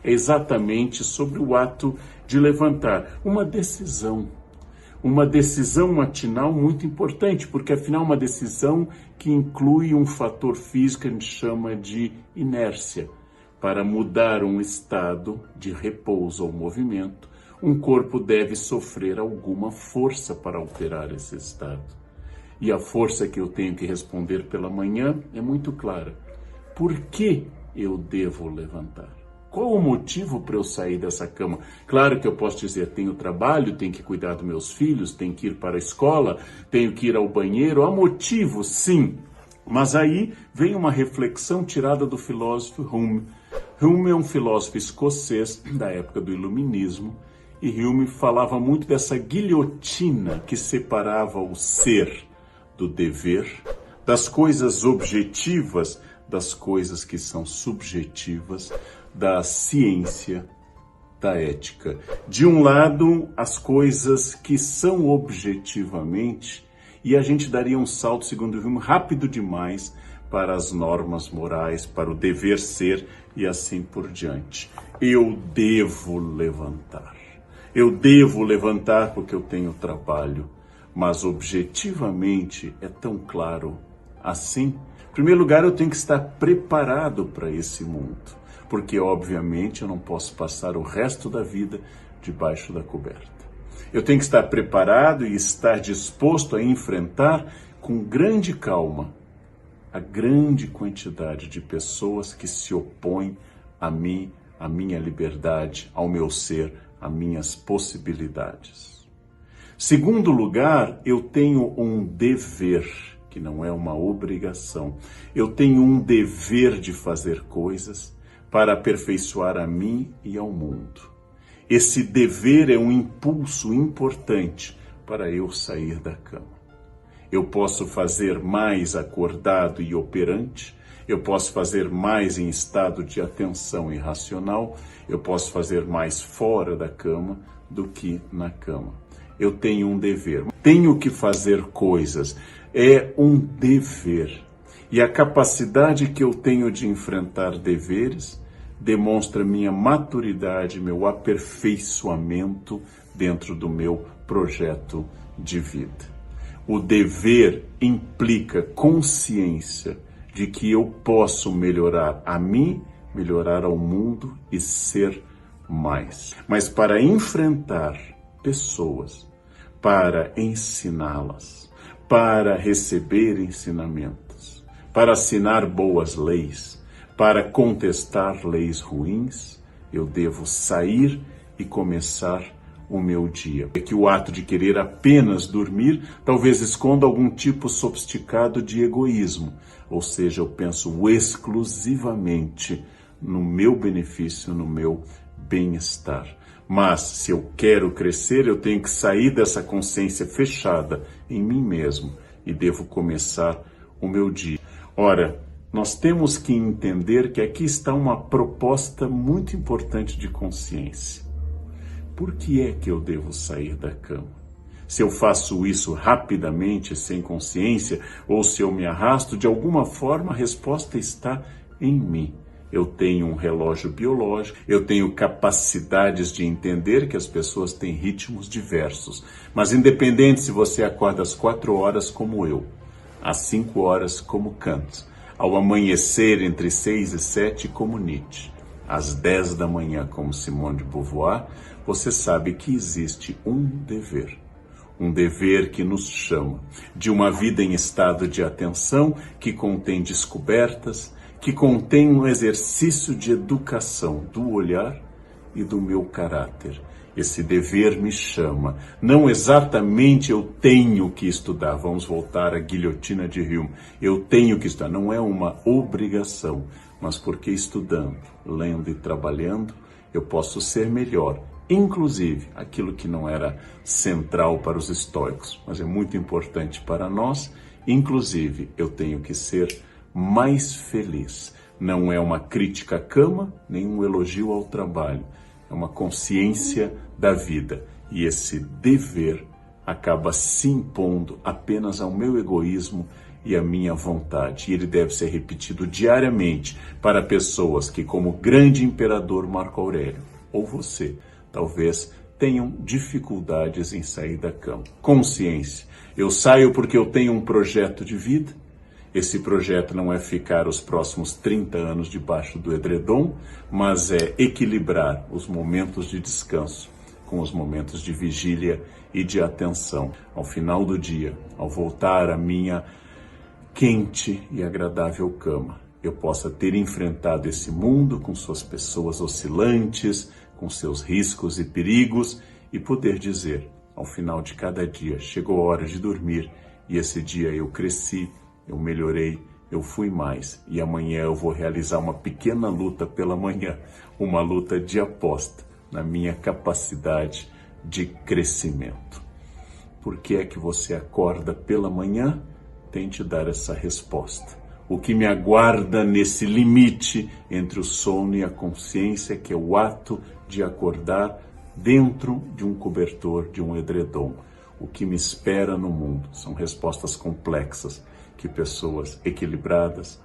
é exatamente sobre o ato de levantar, uma decisão matinal muito importante, porque afinal uma decisão que inclui um fator físico que a gente chama de inércia. Para mudar um estado de repouso ou movimento, um corpo deve sofrer alguma força para alterar esse estado. E a força que eu tenho que responder pela manhã é muito clara. Por que eu devo levantar? Qual o motivo para eu sair dessa cama? Claro que eu posso dizer, tenho trabalho, tenho que cuidar dos meus filhos, tenho que ir para a escola, tenho que ir ao banheiro. Há motivo, sim. Mas aí vem uma reflexão tirada do filósofo Hume. Hume é um filósofo escocês da época do Iluminismo, e Hume falava muito dessa guilhotina que separava o ser do dever, das coisas objetivas, das coisas que são subjetivas, da ciência, da ética. De um lado, as coisas que são objetivamente, e a gente daria um salto, segundo Hume, rápido demais para as normas morais, para o dever ser e assim por diante. Eu devo levantar. Eu devo levantar porque eu tenho trabalho, mas objetivamente é tão claro assim. Em primeiro lugar, eu tenho que estar preparado para esse mundo, porque obviamente eu não posso passar o resto da vida debaixo da coberta. Eu tenho que estar preparado e estar disposto a enfrentar com grande calma a grande quantidade de pessoas que se opõem a mim, à minha liberdade, ao meu ser, às minhas possibilidades. Segundo lugar, eu tenho um dever, que não é uma obrigação. Eu tenho um dever de fazer coisas para aperfeiçoar a mim e ao mundo. Esse dever é um impulso importante para eu sair da cama. Eu posso fazer mais acordado e operante, eu posso fazer mais em estado de atenção irracional, eu posso fazer mais fora da cama do que na cama. Eu tenho um dever. Tenho que fazer coisas. É um dever. E a capacidade que eu tenho de enfrentar deveres demonstra minha maturidade, meu aperfeiçoamento dentro do meu projeto de vida. O dever implica consciência de que eu posso melhorar a mim, melhorar ao mundo e ser mais. Mas para enfrentar pessoas, para ensiná-las, para receber ensinamentos, para assinar boas leis, para contestar leis ruins, eu devo sair e começar o meu dia. É que o ato de querer apenas dormir talvez esconda algum tipo sofisticado de egoísmo, ou seja, eu penso exclusivamente no meu benefício, no meu bem-estar. Mas se eu quero crescer, eu tenho que sair dessa consciência fechada em mim mesmo e devo começar o meu dia. Ora, nós temos que entender que aqui está uma proposta muito importante de consciência. Por que é que eu devo sair da cama? Se eu faço isso rapidamente, sem consciência, ou se eu me arrasto, de alguma forma a resposta está em mim. Eu tenho um relógio biológico, eu tenho capacidades de entender que as pessoas têm ritmos diversos. Mas independente se você acorda às 4 horas como eu, às 5 horas como Kant, ao amanhecer entre 6 e 7 como Nietzsche, às 10 da manhã como Simone de Beauvoir, você sabe que existe um dever que nos chama de uma vida em estado de atenção, que contém descobertas, que contém um exercício de educação do olhar e do meu caráter. Esse dever me chama. Não exatamente eu tenho que estudar, vamos voltar à guilhotina de Hume. Eu tenho que estudar, não é uma obrigação, mas porque estudando, lendo e trabalhando, eu posso ser melhor. Inclusive, aquilo que não era central para os estoicos, mas é muito importante para nós, inclusive, eu tenho que ser mais feliz. Não é uma crítica à cama, nem um elogio ao trabalho. É uma consciência da vida. E esse dever acaba se impondo apenas ao meu egoísmo e a minha vontade. E ele deve ser repetido diariamente para pessoas que, como o grande imperador Marco Aurélio, ou você, talvez tenham dificuldades em sair da cama. Consciência. Eu saio porque eu tenho um projeto de vida. Esse projeto não é ficar os próximos 30 anos debaixo do edredom, mas é equilibrar os momentos de descanso com os momentos de vigília e de atenção. Ao final do dia, ao voltar à minha quente e agradável cama, eu possa ter enfrentado esse mundo com suas pessoas oscilantes, com seus riscos e perigos, e poder dizer, ao final de cada dia, chegou a hora de dormir, e esse dia eu cresci, eu melhorei, eu fui mais, e amanhã eu vou realizar uma pequena luta pela manhã, uma luta de aposta na minha capacidade de crescimento. Por que é que você acorda pela manhã? Tente dar essa resposta. O que me aguarda nesse limite entre o sono e a consciência, que é o ato de acordar dentro de um cobertor, de um edredom. O que me espera no mundo são respostas complexas que pessoas equilibradas,